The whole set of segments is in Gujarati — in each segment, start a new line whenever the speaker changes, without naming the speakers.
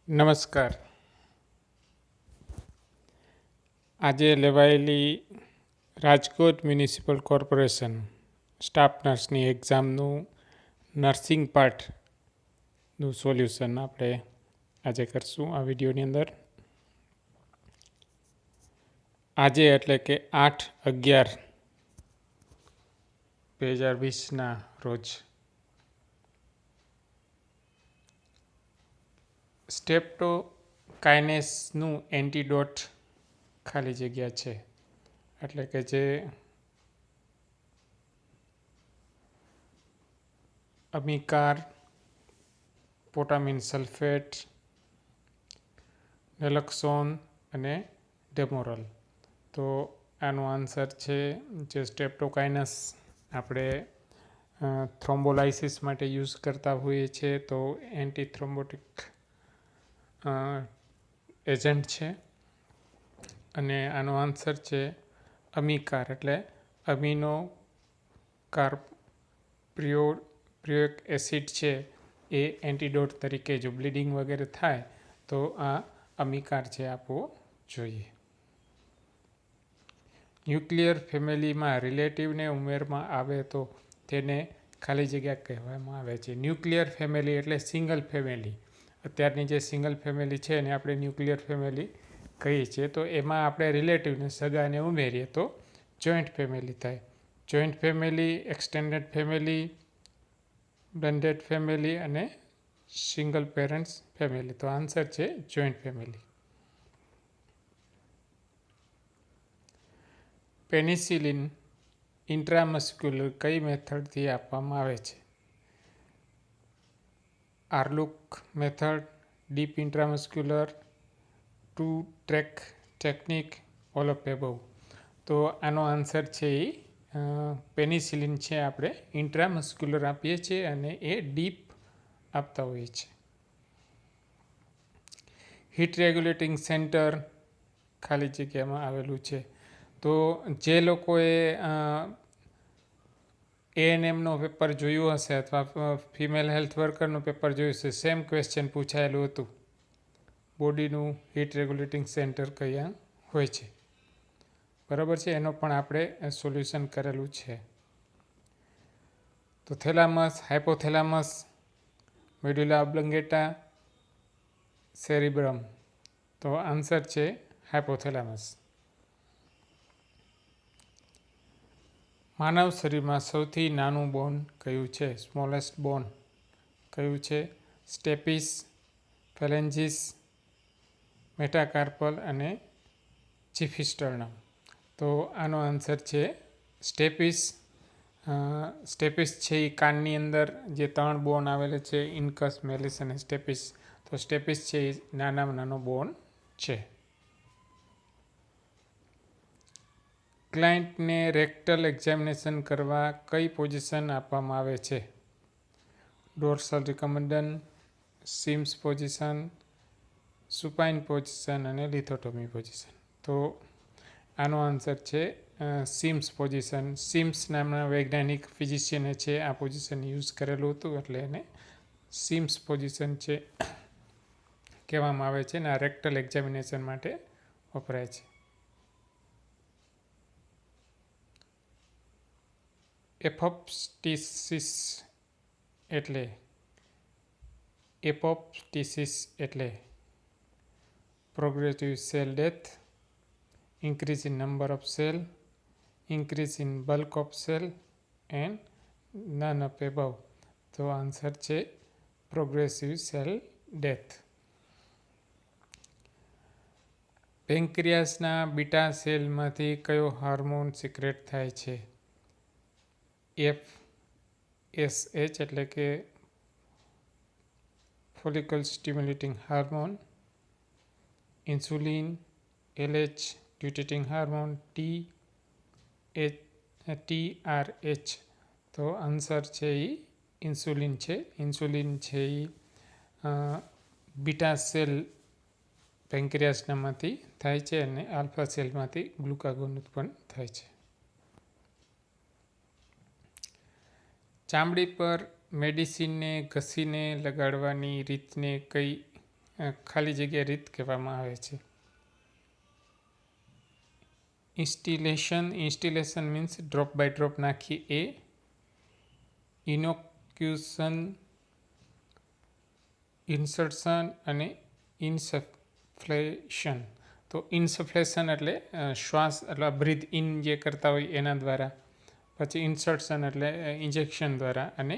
નમસ્કાર. આજે લેવાયેલી રાજકોટ મ્યુનિસિપલ કોર્પોરેશન સ્ટાફ નર્સની એક્ઝામનું નર્સિંગ પાર્ટનું સોલ્યુશન આપણે આજે કરશું આ વિડીયોની અંદર. આજે એટલે કે 8/11/2020 રોજ સ્ટેપ્ટોકાઇનેસનું એન્ટીડોટ ખાલી જગ્યા છે, એટલે કે જે અમિકાર, પોટામિન સલ્ફેટ, નેલક્સોન અને ડેમોરલ. તો આનો આન્સર છે જે સ્ટેપ્ટોકાઇનસ આપણે થ્રોમ્બોલાઇસિસ માટે યુઝ કરતા હોઈએ છીએ, તો એન્ટી થ્રોમ્બોટિક એજન્ટ છે. અને આનો આન્સર છે અમિકાર, એટલે અમિનો કાર્પ્રિયોક એસિડ છે. એ એન્ટીડોટ તરીકે જો બ્લીડિંગ વગેરે થાય તો આ અમિકાર છે આપવો જોઈએ. ન્યુક્લિયર ફેમિલીમાં રિલેટિવને ઉમેરમાં આવે તો તેને ખાલી જગ્યા કહેવામાં આવે છે. ન્યુક્લિયર ફેમિલી એટલે સિંગલ ફેમિલી. અત્યારની જે સિંગલ ફેમિલી છે એને આપણે ન્યુક્લિયર ફેમિલી કહીએ છીએ. તો એમાં આપણે રિલેટિવને સગાને ઉમેરીએ તો જોઈન્ટ ફેમિલી થાય. Joint family, extended family, blended family અને સિંગલ પેરેન્ટ્સ ફેમિલી. તો આન્સર છે જોઈન્ટ ફેમિલી. પેનિસિલિન ઇન્ટ્રામસ્ક્યુલર કઈ મેથડથી આપવામાં આવે છે? Airlock method, deep intramuscular, 2 track technique, all of above. તો આનો આન્સર છે એ પેનિસિલિન છે આપણે ઇન્ટ્રામસ્ક્યુલર આપીએ છીએ અને એ ડીપ આપતા હોઈએ છીએ. હીટ રેગ્યુલેટિંગ સેન્ટર ખાલી જગ્યામાં આવેલું છે. તો જે લોકોએ એએનએમનો પેપર જોયું હશે અથવા ફિમેલ હેલ્થ વર્કરનું પેપર જોયું હશે, સેમ ક્વેશ્ચન પૂછાયેલું હતું. બોડીનું હીટ રેગ્યુલેટિંગ સેન્ટર કયા હોય છે? બરાબર છે, એનો પણ આપણે સોલ્યુશન કરેલું છે. તો થેલામસ, હાઇપોથેલામસ, મેડ્યુલા ઓબ્લંગેટા, સેરિબ્રમ. તો આન્સર છે હાઇપોથેલામસ. માનવ શરીરમાં સૌથી નાનું બોન કયું છે? સ્મોલેસ્ટ બોન કયું છે? સ્ટેપિસ, ફેલેન્જીસ, મેટાકાર્પલ અને ચિફિસ્ટર્નમ. તો આનો આન્સર છે સ્ટેપિસ. સ્ટેપિસ છે એ કાનની અંદર જે 3 બોન આવેલા છે, ઇન્કસ, મેલિસ અને સ્ટેપિસ. તો સ્ટેપિસ છે એ નાનામાં નાનો બોન છે. ક્લાયન્ટને રેક્ટલ એક્ઝામિનેશન કરવા કઈ પોઝિશન આપવામાં આવે છે? ડોર્સલ રિકમન્ડન, સિમ્સ પોઝિશન, સુપાઇન પોઝિશન અને લિથોટોમી પોઝિશન. તો આનો આન્સર છે સિમ્સ પોઝિશન. સિમ્સ નામના વૈજ્ઞાનિક ફિઝિશિયને છે આ પોઝિશન યુઝ કરેલું હતું, એટલે એને સિમ્સ પોઝિશન છે કહેવામાં આવે છે. અને આ રેક્ટલ એક્ઝામિનેશન માટે વપરાય છે. એપોપ્ટિસિસ એટલે progressive cell death, increase in number of cell, increase in bulk of cell and none of above. તો આન્સર છે પ્રોગ્રેસિવ સેલ ડેથ. પેન્ક્રિયાસના બીટા સેલમાંથી કયો હાર્મોન સિક્રેટ થાય છે? FSH એટલે કે follicle stimulating hormone, insulin, LH luteinizing hormone, TRH. તો આન્સર છે એ ઇન્સ્યુલિન છે. ઇન્સ્યુલિન છે એ બીટા સેલ પેન્ક્રિયાસનામાંથી થાય છે અને આલ્ફા સેલમાંથી ગ્લુકાગોન ઉત્પન્ન થાય છે. ચામડી પર મેડિસિનને ઘસીને લગાડવાની રીતને કઈ ખાલી જગ્યા રીત કહેવામાં આવે છે. ઇન્સ્ટિલેશન મીન્સ ડ્રોપ બાય ડ્રોપ નાખી એ. ઇનોક્યુશન, ઇન્સર્શન અને ઇન્સફ્લેશન. તો ઇન્સફ્લેશન એટલે શ્વાસ એટલે બ્રીથ ઇન જે કરતા હોય એના દ્વારા. પછી ઇન્સર્શન એટલે ઇન્જેક્શન દ્વારા. અને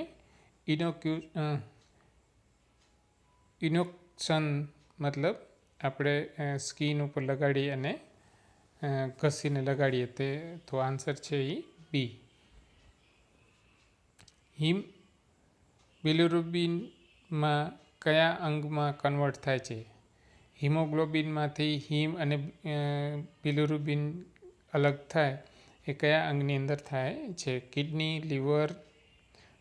ઇનોક્શન મતલબ આપણે સ્કિન ઉપર લગાડીએ અને ઘસીને લગાડીએ તે. તો આન્સર છે એ બી. હિમ બિલિરુબિનમાં કયા અંગમાં કન્વર્ટ થાય છે? હિમોગ્લોબિનમાંથી હિમ અને બિલિરુબિન અલગ થાય એ કયા અંગની અંદર થાય છે? કિડની, લીવર,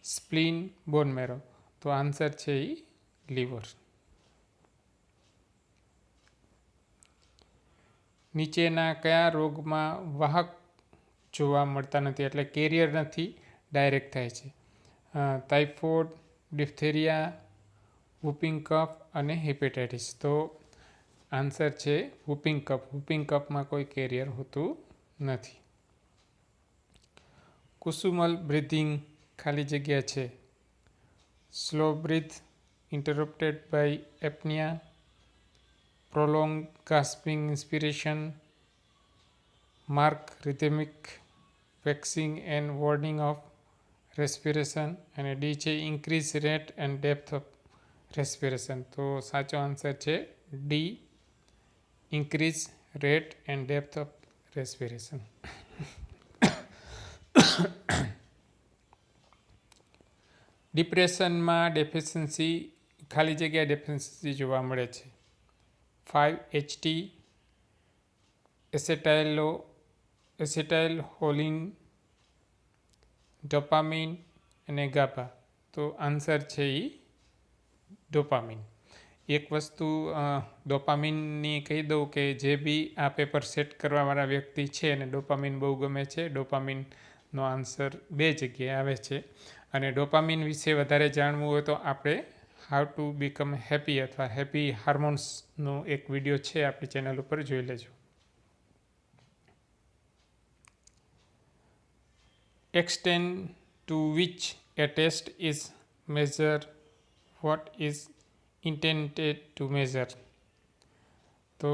સ્પ્લીન, બોન મેરો. તો આન્સર છે એ લીવર. નીચેના કયા રોગમાં વાહક જોવા મળતા નથી એટલે કેરિયર નથી, ડાયરેક્ટ થાય છે? ટાઇફોઇડ, ડિફ્થેરિયા, વૂપિંગ કફ અને હેપેટાઇટિસ. તો આન્સર છે વૂપિંગ કફ. વૂપિંગ કફમાં કોઈ કેરિયર હોતું નથી. કુસુમલ બ્રીથિંગ ખાલી જગ્યા છે. Slow breath, interrupted by apnoea, prolonged gasping inspiration, mark rhythmic waxing and warning of respiration. અને ડી છે increase rate and depth of respiration. તો સાચો આન્સર છે D, increase rate and depth of respiration. ડિપ્રેશનમાં ડેફિશિયન્સી ખાલી જગ્યા ડેફિશિયન્સી જોવા મળે છે. 5-HT, એસેટાઇલહોલિન, ડોપામિન અને ગાબા. તો આન્સર છે એ ડોપામિન. એક વસ્તુ ડોપામિનની કહી દઉં કે જે બી આ પેપર સેટ કરવાવાળા વ્યક્તિ છે અને ડોપામિન બહુ ગમે છે. ડોપામિનનો આન્સર 2 જગ્યાએ આવે છે. અને ડોપામિન વિશે વધારે જાણવું હોય તો આપણે હાઉ ટુ બીકમ હેપી અથવા હેપી હાર્મોન્સનો એક વિડીયો છે આપણી ચેનલ ઉપર, જોઈ લેજો. extent to which a test is measured what is intended to measure. તો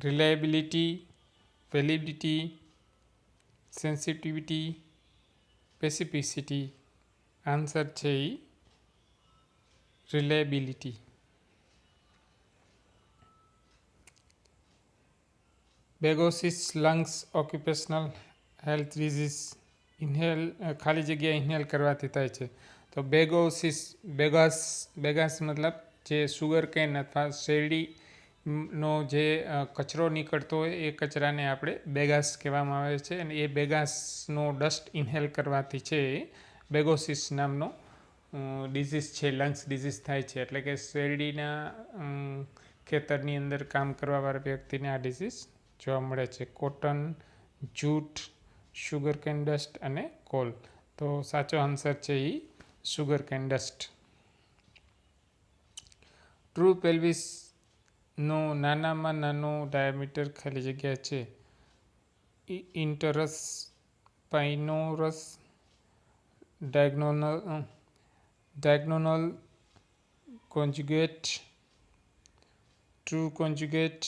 reliability, validity, sensitivity, specificity. Answer છે A reliability. Bagassosis lungs occupational health disease ખાલી જગ્યા ઇન્હેલ કરવાથી થાય છે. તો બેગાસ મતલબ જે સુગર કેન અથવા શેરડીનો જે કચરો નીકળતો હોય એ કચરાને આપણે બેગાસ કહેવામાં આવે છે. અને એ બેગાસનો ડસ્ટ ઇન્હેલ કરવાથી છે બેગોસિસ નામનો ડિઝીઝ છે, લંગ્સ ડિઝીઝ થાય છે. એટલે કે શેરડીના ખેતરની અંદર કામ કરવાવાળા વ્યક્તિને આ ડિઝીઝ જોવા મળે છે. Cotton, jute, sugar can dust અને કોલ. તો સાચો આન્સર છે એ શુગર કેન ડસ્ટ. ટ્રુ પેલ્વિસનો નાનામાં નાનો ડાયામીટર ખાલી જગ્યા છે. ઇન્ટરસ, સ્પાઇનોરસ, ડાયગ્નોનલ, કોન્જુગેટ, ટ્રુ કોન્જુગેટ,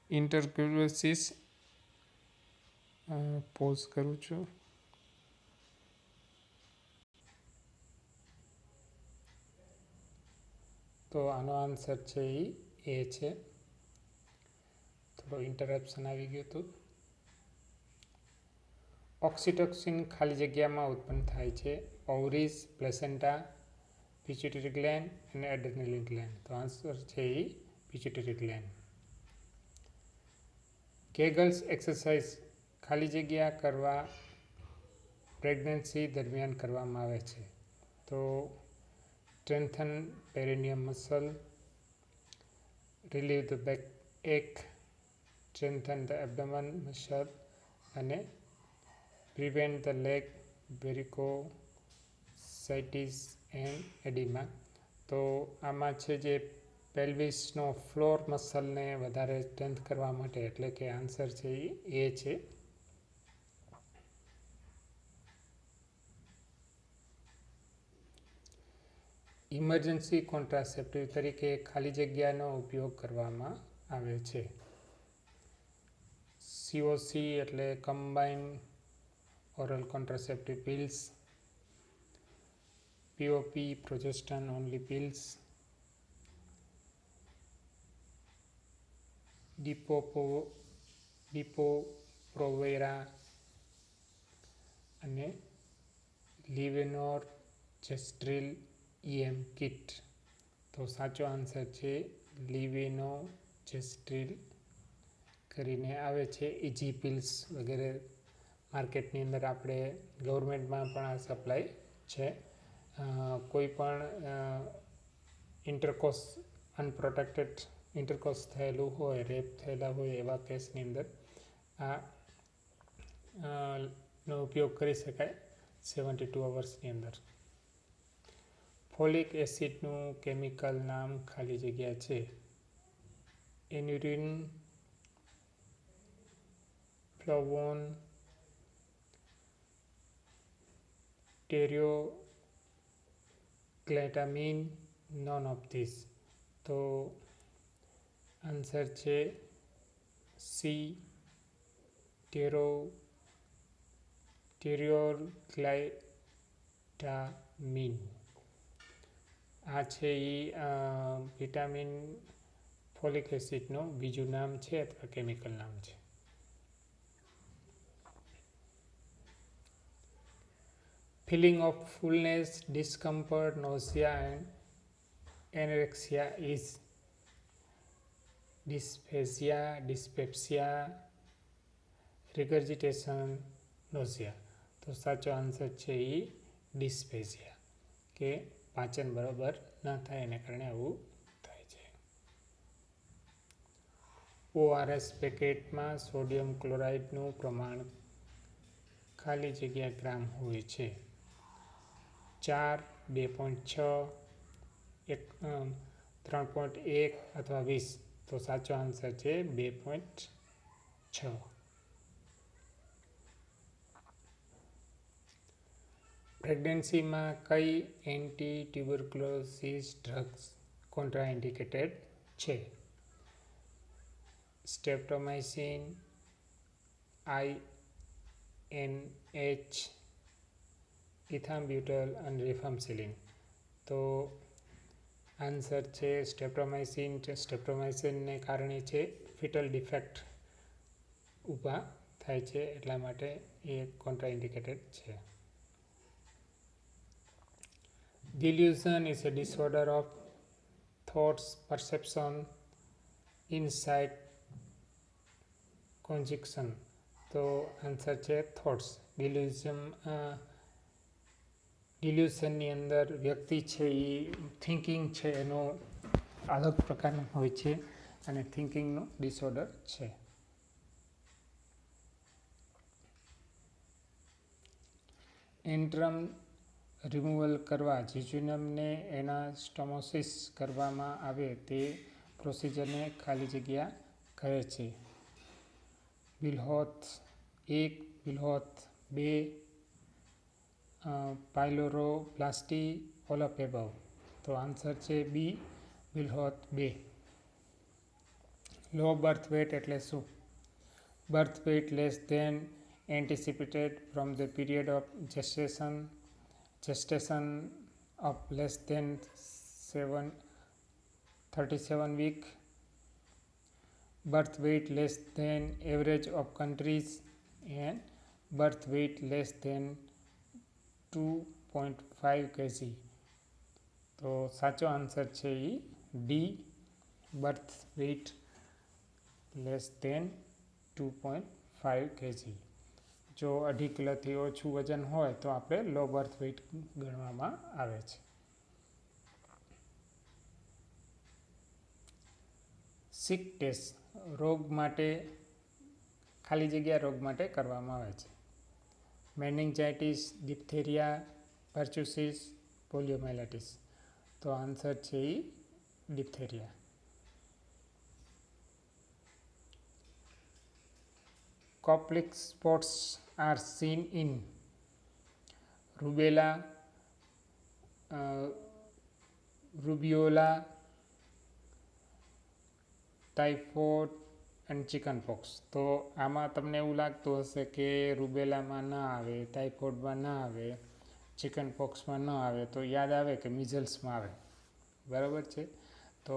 ઇન્ટરક્યુલોસિસ. પોઝ કરું છું. તો આનો આન્સર છે એ છે. થોડો ઇન્ટરપ્શન આવી ગયું હતું. ઓક્સિટોસિન ખાલી જગ્યામાં ઉત્પન્ન થાય છે. ઓવરીઝ, પ્લેસેન્ટા, પિટ્યુટરી ગ્લેન્ડ અને એડ્રેનલ ગ્લેન્ડ. તો આન્સર છે A pituitary gland. Kegels exercise ખાલી જગ્યા કરવા પ્રેગ્નન્સી દરમિયાન કરવામાં આવે છે. તો strengthen perineum muscle, relieve the back ache, strengthen the abdomen muscle અને prevent the leg varicositis and oedema. તો આમાં છે જે પેલ્વિસનો ફ્લોર મસલને વધારે સ્ટ્રેન્થ કરવા માટે, એટલે કે આન્સર છે એ છે. ઇમરજન્સી કોન્ટ્રાસેપ્ટિવ તરીકે ખાલી જગ્યાનો ઉપયોગ કરવામાં આવે છે. COC એટલે combine oral contraceptive pills, POP progestin only pills, Depo Provera અને લિવેનોર્જેસ્ટ્રિલ EM કિટ. તો સાચો આન્સર છે લિવેનોર્જેસ્ટ્રિલ કરીને આવે છે. ઇજી પિલ્સ વગેરે માર્કેટની અંદર આપણે ગવર્મેન્ટમાં પણ આ સપ્લાય છે. કોઈ પણ ઇન્ટરકોર્સ અનપ્રોટેક્ટેડ ઇન્ટરકોર્સ થયેલું હોય, રેપ થયેલા હોય એવા કેસની અંદર આ નો ઉપયોગ કરી શકાય 72 અવર્સની અંદર. ફોલિક એસિડનું કેમિકલ નામ ખાલી જગ્યા છે. એન્યુરિન, ફ્લેવોન, ટેરિયોગ્લેટામિન, નોન ઓફ ધીસ. તો આન્સર છે સી, ટેરિયોગ્લેટામિન. આ છે એ વિટામિન ફોલિક એસિડનું બીજું નામ છે અથવા કેમિકલ નામ છે. Filling of fullness, discomfort, nausea and anorexia is dyspepsia, dyspepsia, regurgitation, nausea. તો સાચો આન્સર છે એ ડિસ્પેઝિયા, કે પાચન બરાબર ના થાય એને કારણે આવું થાય છે. ORS પેકેટમાં સોડિયમ ક્લોરાઇડનું પ્રમાણ ખાલી જગ્યા ગ્રામ હોય છે. 4, 2.6, 3.1 અથવા 20. તો સાચો આન્સર છે 2.6. પ્રેગ્નન્સીમાં કઈ એન્ટી ટ્યુબરક્લોસિસ ડ્રગ્સ કોન્ટ્રાઇન્ડિકેટેડ છે? સ્ટ્રેપ્ટોમાઇસિન, INH, ઇથામ્બ્યુટલ અને રિફામ્પિસિન. તો આન્સર છે સ્ટ્રેપ્ટોમાઇસિન. સ્ટ્રેપ્ટોમાઇસિનને કારણે છે ફિટલ ડિફેક્ટ ઊભા થાય છે, એટલા માટે એ કોન્ટ્રાઇન્ડિકેટેડ છે. Delusion is a disorder of thoughts, perception, insight, conjunction. તો આન્સર છે થોટ્સ. ડિલ્યુઝનની અંદર વ્યક્તિ છે એ થિંકિંગ છે એનો અલગ પ્રકારનો હોય છે અને થિંકિંગનો ડિસઓર્ડર છે. એન્ટ્રમ રિમૂવલ કરવા જીજુનમને એનાસ્ટોમોસિસ કરવામાં આવે તે પ્રોસિજરને ખાલી જગ્યા કહે છે. વિલ્હોથ 1, વિલ્હોથ 2, પાઇલોરોપ્લાસ્ટી, ઓલ ઓફ એબવ. તો આન્સર છે બી, વિલ્હોથ 2. લો બર્થ વેટ એટલે શું? Birth weight less than anticipated from the period of gestation of less than 37 week, birth weight less than average of countries, and birth weight less than 2.5 kg. તો સાચો આન્સર છે A D, birth weight less than 2.5 kg. જો 2.5 કિલોથી ઓછું વજન હોય તો આપણે લો બર્થ વેઇટ ગણવામાં આવે છે. સિક ટેસ્ટ રોગ માટે ખાલી જગ્યા રોગ માટે કરવામાં આવે છે. Meningitis, diphtheria, pertussis, poliomyelitis. તો આન્સર છે A diphtheria. Complex spots are seen in rubella, rubeola, typhoid and chickenpox. તો આમાં તમને એવું લાગતું હશે કે રૂબેલામાં ના આવે, ટાઇફોઇડમાં ના આવે, ચિકનપોક્સમાં ન આવે, તો યાદ આવે કે મિઝલ્સમાં આવે. બરાબર છે. તો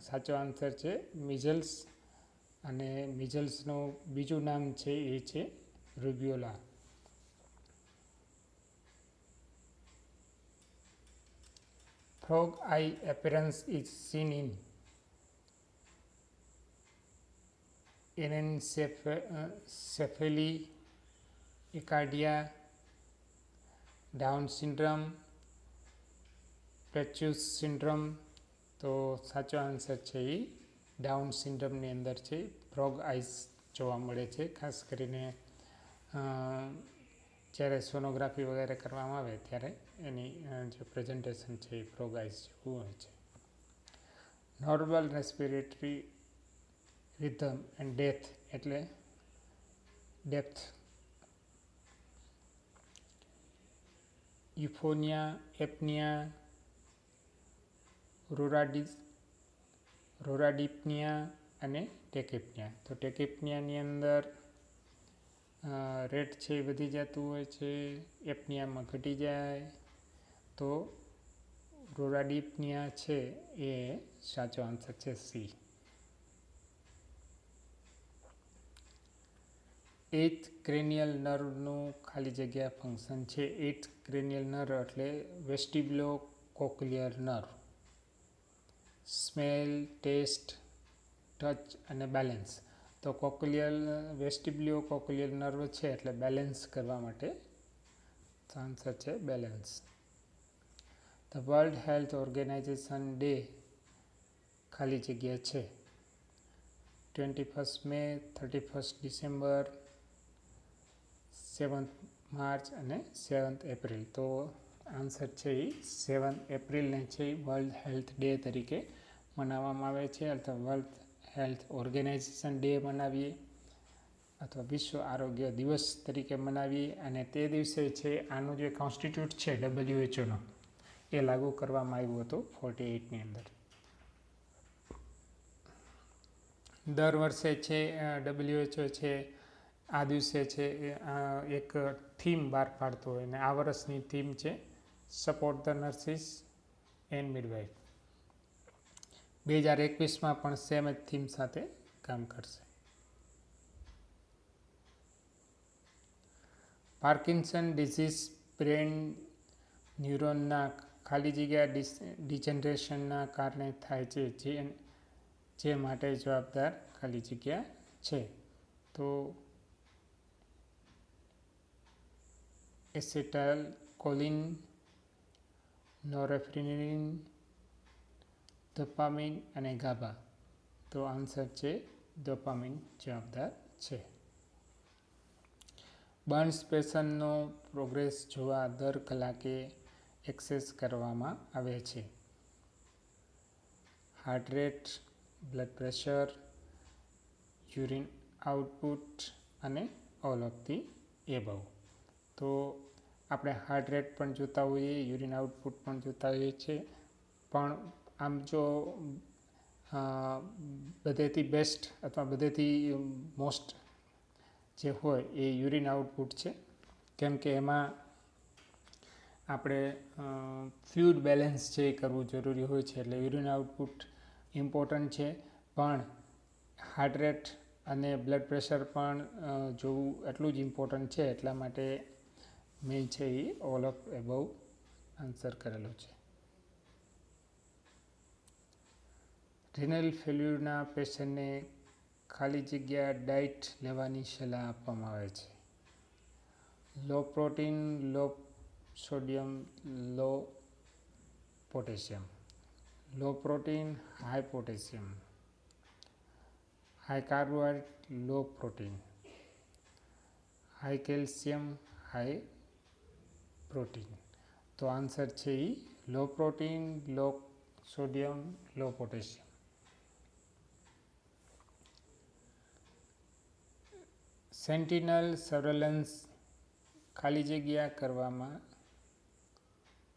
સાચો આન્સર છે મિઝલ્સ. અને મિઝલ્સનું બીજું નામ છે એ છે રૂબિયોલા. Frog eye appearance is seen in anencephaly, Icardia, Down syndrome, Fletcher's syndrome. તો સાચો આન્સર છે એ ડાઉન સિન્ડ્રોમની અંદર છે ફ્રોગ આઈસ જોવા મળે છે. ખાસ કરીને જ્યારે સોનોગ્રાફી વગેરે કરવામાં આવે ત્યારે એની જે પ્રેઝન્ટેશન છે એ ફ્રોગ આઈસ જેવું હોય છે. Normal respiratory rhythm and depth એટલે ડેપ્થ. યુફોનિયા, એપનિયા, રોરાડિપ્નિયા અને ટેકિપ્નિયા. તો ટેકિપ્નિયાની અંદર રેટ છે એ વધી જતું હોય છે, એપનિયામાં ઘટી જાય. તો રોરાડિપ્નિયા છે એ સાચો આન્સર છે સી. 8th ક્રેનિયલ નર્વનું ખાલી જગ્યા ફંક્શન છે. 8th ક્રેનિયલ નર્વ એટલે વેસ્ટિબ્યુલો cochlear nerve. Smell, test, touch અને બેલેન્સ. તો વેસ્ટિબ્યુલો કોક્લિયર નર્વ છે એટલે બેલેન્સ કરવા માટે આન્સર છે balance. The World Health Organization day ખાલી જગ્યા છે 21 મે, 31 ડિસેમ્બર, 7th માર્ચ અને 7th એપ્રિલ. તો આન્સર છે એ 7 એપ્રિલને છે એ વર્લ્ડ હેલ્થ ડે તરીકે મનાવવામાં આવે છે. અથવા વર્લ્ડ હેલ્થ ઓર્ગેનાઇઝેશન ડે મનાવીએ અથવા વિશ્વ આરોગ્ય દિવસ તરીકે મનાવીએ. અને તે દિવસે છે આનું જે કોન્સ્ટિટ્યૂટ છે WHO એ લાગુ કરવામાં આવ્યું હતું 48ની અંદર. દર વર્ષે છે WHO છે આ દિવસે છે એક થીમ બહાર પાડતો હોય અને આ વર્ષની થીમ છે support the nurses and midwife. 2021માં પણ સેમ જ થીમ સાથે કામ કરશે. પાર્કિન્સન ડિઝીઝ બ્રેન ન્યુરોનના ખાલી જગ્યા ડિજનરેશનના કારણે થાય છે જે માટે જવાબદાર ખાલી જગ્યા છે. તો એસેટાઇલ કોલિન, નોરેફ્રિનિન, ડોપામિન અને ગાબા. તો આન્સર છે ડોપામિન જવાબદાર છે. બર્ન્સ પેશન્ટનો પ્રોગ્રેસ જોવા દર કલાકે એક્સેસ કરવામાં આવે છે. Heart rate, blood pressure, urine output અને ઓલ ઓફ ધી એબવ. તો આપણે હાર્ટ રેટ પણ જોતા હોઈએ, યુરિન આઉટપુટ પણ જોતા હોઈએ છીએ. પણ આમ જો બધેથી બેસ્ટ અથવા બધેથી મોસ્ટ જે હોય એ યુરિન આઉટપુટ છે. કેમ કે એમાં આપણે ફ્લુઇડ બેલેન્સ છે એ કરવું જરૂરી હોય છે. એટલે યુરિન આઉટપુટ ઇમ્પોર્ટન્ટ છે. પણ હાર્ટ રેટ અને બ્લડ પ્રેશર પણ જોવું એટલું જ ઇમ્પોર્ટન્ટ છે. એટલા માટે મેં છે એ ઓલ ઓફ એબવ આન્સર કરેલો છે. રિનલ ફેલ્યુરના પેશન્ટને ખાલી જગ્યા ડાયટ લેવાની સલાહ આપવામાં આવે છે. Low protein, low sodium, low potassium. Low protein, high potassium. High carbohydrate, low protein. High calcium, high protein. તો આન્સર છે A low protein, low sodium, low potassium. Sentinel surveillance ખાલી જગ્યા કરવામાં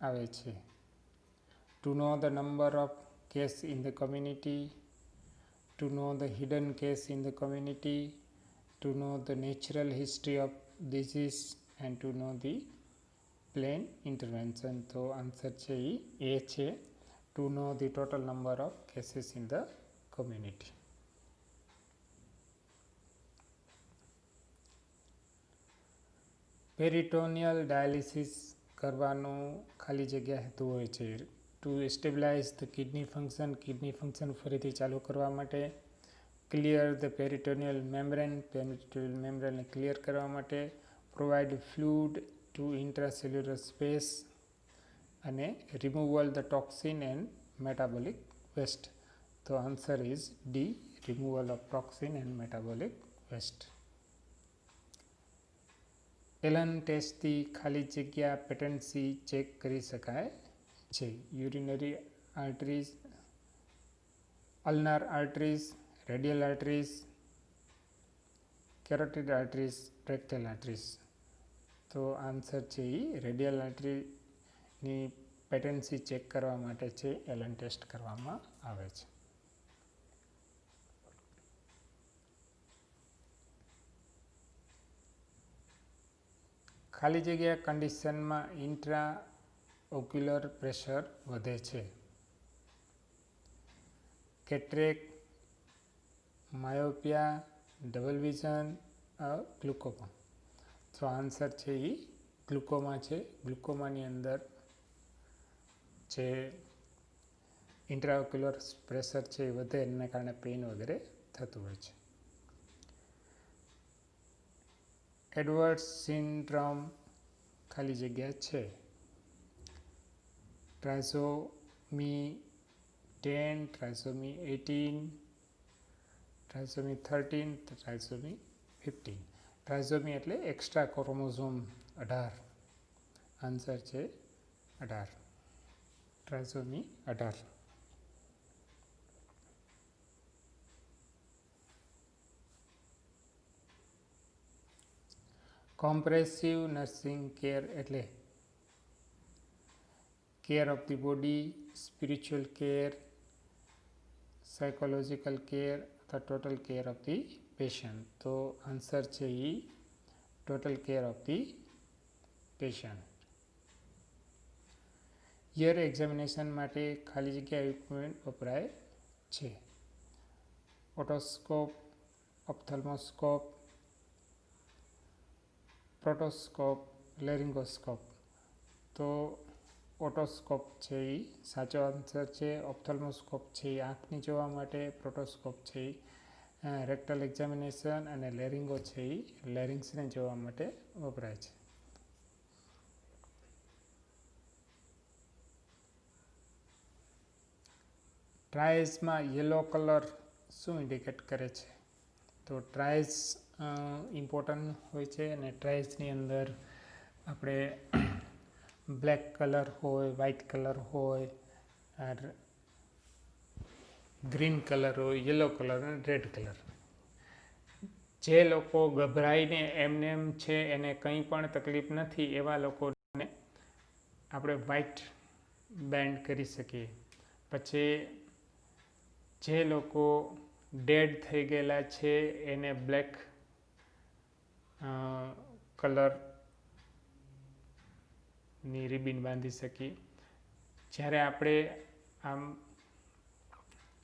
આવે છે. To know the number of case in the community, to know the hidden case in the community, to know the natural history of disease and to know the plan intervention. તો આન્સર છે એ છે to know the total number of cases in the community. Peritoneal dialysis કરવાનું ખાલી જગ્યા હેતુ હોય છે. To stabilise the kidney function ફરીથી ચાલુ કરવા માટે, ક્લિયર ધ પેરિટોનિયલ મેમ્બ્રેનને ક્લિયર કરવા માટે, provide fluid to intracellular space અને removal the toxin and metabolic waste. તો answer is D, removal of toxin and metabolic waste. Allen ટેસ્ટથી ખાલી જગ્યા પેટન્સી ચેક કરી શકાય છે. Urinary arteries, ulnar arteries, radial arteries, carotid arteries, rectal arteries. તો આન્સર છે એ રેડિયલ આર્ટરીની પેટન્સી ચેક કરવા માટે છે એલન ટેસ્ટ કરવામાં આવે છે. ખાલી જગ્યા કન્ડિશનમાં ઇન્ટ્રા ઓક્યુલર પ્રેશર વધે છે. Cataract, માયોપિયા, double vision, glaucoma. તો આન્સર છે એ ગ્લુકોમા છે. ગ્લુકોમાની અંદર જે ઇન્ટ્રાઓક્યુલર પ્રેશર છે એ વધે એને કારણે પેઇન વગેરે થતું હોય છે. એડવર્ડ સિન્ડ્રોમ ખાલી જગ્યા છે. ટ્રાઇસોમી 10, ટ્રાઇસોમી 18, ટ્રાઇસોમી 13, ટ્રાઇસોમી 15. ટ્રાઇસોમી એટલે એક્સ્ટ્રા ક્રોમોઝોમ 18. આન્સર છે 18, ટ્રાઇસોમી 18. કોમ્પ્રેસિવ નર્સિંગ કેર એટલે care of the body, spiritual care, psychological care અથવા total care of the patient. તો આન્સર છે એ total care of the patient. Ear examination માટે ખાલી જગ્યા ઇક્વિપમેન્ટ વપરાય છે. ઓટોસ્કોપ, ઓપ્થલ્મોસ્કોપ, પ્રોટોસ્કોપ, લેરિંગોસ્કોપ. તો ઓટોસ્કોપ છે એ સાચો આન્સર છે. ઓપ્થલ્મોસ્કોપ છે એ આંખની જોવા માટે, પ્રોટોસ્કોપ છે એ રેક્ટલ એક્ઝામિનેશન અને લેરિંગો છે એ લેરિંગ્સને જોવા માટે વપરાય છે. ટ્રાયલ્સમાં યલો કલર શું ઇન્ડિકેટ કરે છે? તો ટ્રાયલ્સ ઇમ્પોર્ટન્ટ હોય છે અને ટ્રાયલ્સની અંદર આપણે બ્લેક કલર હોય, વ્હાઇટ કલર હોય, ગ્રીન કલર હોય, યલો કલર અને રેડ કલર. જે લોકો ગભરાઈને એમને છે એને કંઈ પણ તકલીફ નથી એવા લોકોને આપણે વ્હાઇટ બેન્ડ કરી શકીએ. પછી જે લોકો ડેડ થઈ ગયેલા છે એને બ્લેક કલરની રિબિન બાંધી શકીએ. જ્યારે આપણે આમ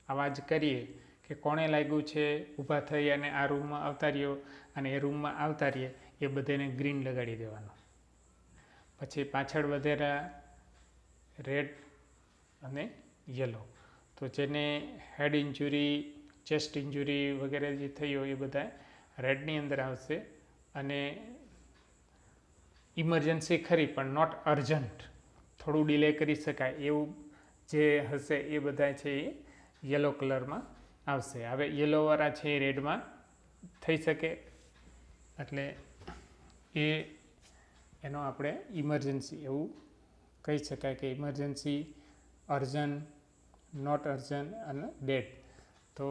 અવાજ કરીએ કે કોણે લાગ્યું છે, ઊભા થઈ અને આ રૂમમાં આવતા રહ્યો અને એ રૂમમાં આવતા રહીએ, એ બધાને ગ્રીન લગાડી દેવાનો. પછી પાછળ વધેલા રેડ અને યલો. તો જેને હેડ ઇન્જુરી, ચેસ્ટ ઇન્જુરી વગેરે જે થઈ હોય એ બધા રેડની અંદર આવશે. અને ઇમરજન્સી ખરી પણ નોટ અર્જન્ટ, થોડું ડિલે કરી શકાય એવું જે હશે એ બધા છે એ યલો કલરમાં આવશે. હવે યલોવાળા છે એ રેડમાં થઈ શકે એટલે એનો આપણે ઇમરજન્સી એવું કહી શકાય કે ઇમરજન્સી, અર્જન્ટ, નોટ અર્જન્ટ અને ડેડ. તો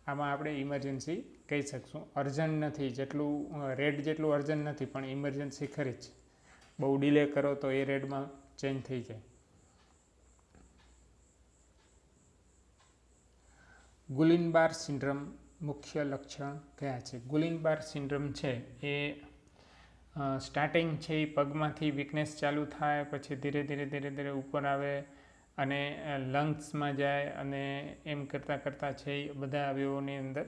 આમાં આપણે ઇમરજન્સી કહી શકશું. અર્જન્ટ નથી, જેટલું રેડ જેટલું અર્જન્ટ નથી, પણ ઇમરજન્સી ખરી જ. બહુ ડિલે કરો તો એ રેડમાં ચેન્જ થઈ જાય. ગુલિન-બાર સિન્ડ્રોમ મુખ્ય લક્ષણ કયા છે? ગુલિન-બાર સિન્ડ્રોમ છે એ સ્ટાર્ટિંગ છે એ પગમાંથી વીકનેસ ચાલુ થાય, પછી ધીરે ધીરે ઉપર આવે અને લંગ્સમાં જાય, અને એમ કરતાં કરતાં છે એ બધા અવયવોની અંદર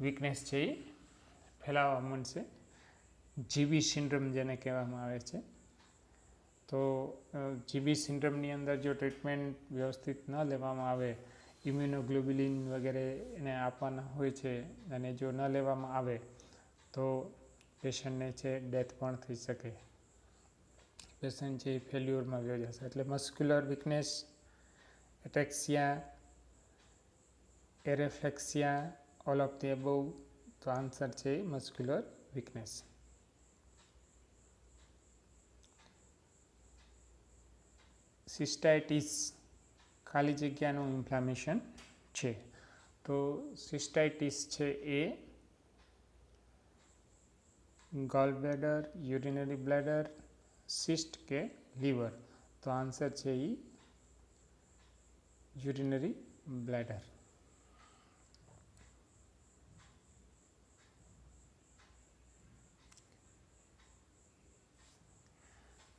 વીકનેસ છે એ ફેલાવવા માંડશે. જીબી સિન્ડ્રોમ જેને કહેવામાં આવે છે. તો જીબી સિન્ડ્રોમની અંદર જો ટ્રીટમેન્ટ વ્યવસ્થિત ન લેવામાં આવે, ઇમ્યુનોગ્લોબ્યુલિન વગેરે એને આપવાના હોય છે, અને જો ન લેવામાં આવે તો પેશન્ટને છે ડેથ પણ થઈ શકે. પેશન્ટ છે એ ફેલ્યુરમાં વયો જશે. એટલે muscular weakness, ataxia, areflexia, all of the above. તો આન્સર છે મસ્ક્યુલર વીકનેસ. સિસ્ટાઇટિસ ખાલી જગ્યાનું ઇન્ફ્લામેશન છે. તો સિસ્ટાઇટિસ છે એ gall bladder, urinary bladder, cyst કે લીવર. તો આન્સર છે એ યુરિનરી બ્લેડર.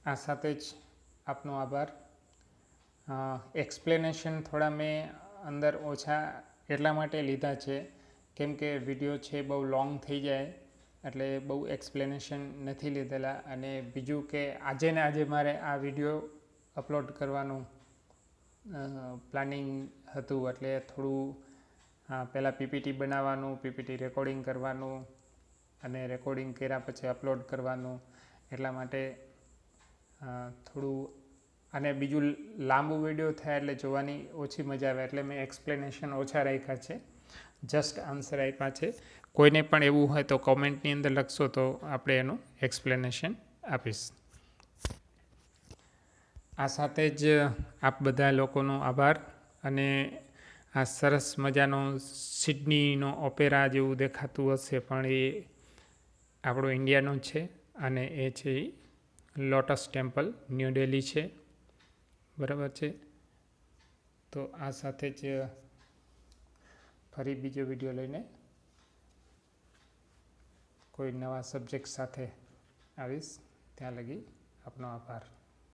આ સાથે જ આપનો આભાર. એક્સપ્લેનેશન થોડા મેં અંદર ઓછા એટલા માટે લીધા છે કેમ કે વિડીયો છે બહુ લોંગ થઈ જાય, એટલે બહુ એક્સપ્લેનેશન નથી લીધેલા. અને બીજું કે આજે ને આજે મારે આ વિડીયો અપલોડ કરવાનું પ્લાનિંગ હતું, એટલે થોડું પહેલાં પીપીટી બનાવવાનું, પીપીટી રેકોર્ડિંગ કરવાનું, અને રેકોર્ડિંગ કર્યા પછી અપલોડ કરવાનું. એટલા માટે થોડું, અને બીજું લાંબુ વિડીયો થાય એટલે જોવાની ઓછી મજા આવે, એટલે મેં એક્સપ્લેનેશન ઓછા રાખ્યા છે, જસ્ટ આન્સર આપ્યા છે. કોઈને પણ એવું હોય તો કોમેન્ટની અંદર લખશો તો આપણે એનું એક્સપ્લેનેશન આપીશ. આ સાથે જ આપ બધા લોકોનો આભાર. અને આ સરસ મજાનો સિડનીનો ઓપેરા જેવું દેખાતું હશે, પણ એ આપણો ઇન્ડિયાનો છે, અને એ છે લોટસ ટેમ્પલ, ન્યૂ દિલ્હી છે. બરાબર છે. તો આ સાથે જ ફરી બીજો વિડીયો લઈને કોઈ નવા સબ્જેક્ટ સાથે આવીશ. ત્યાં લગી આપનો આભાર.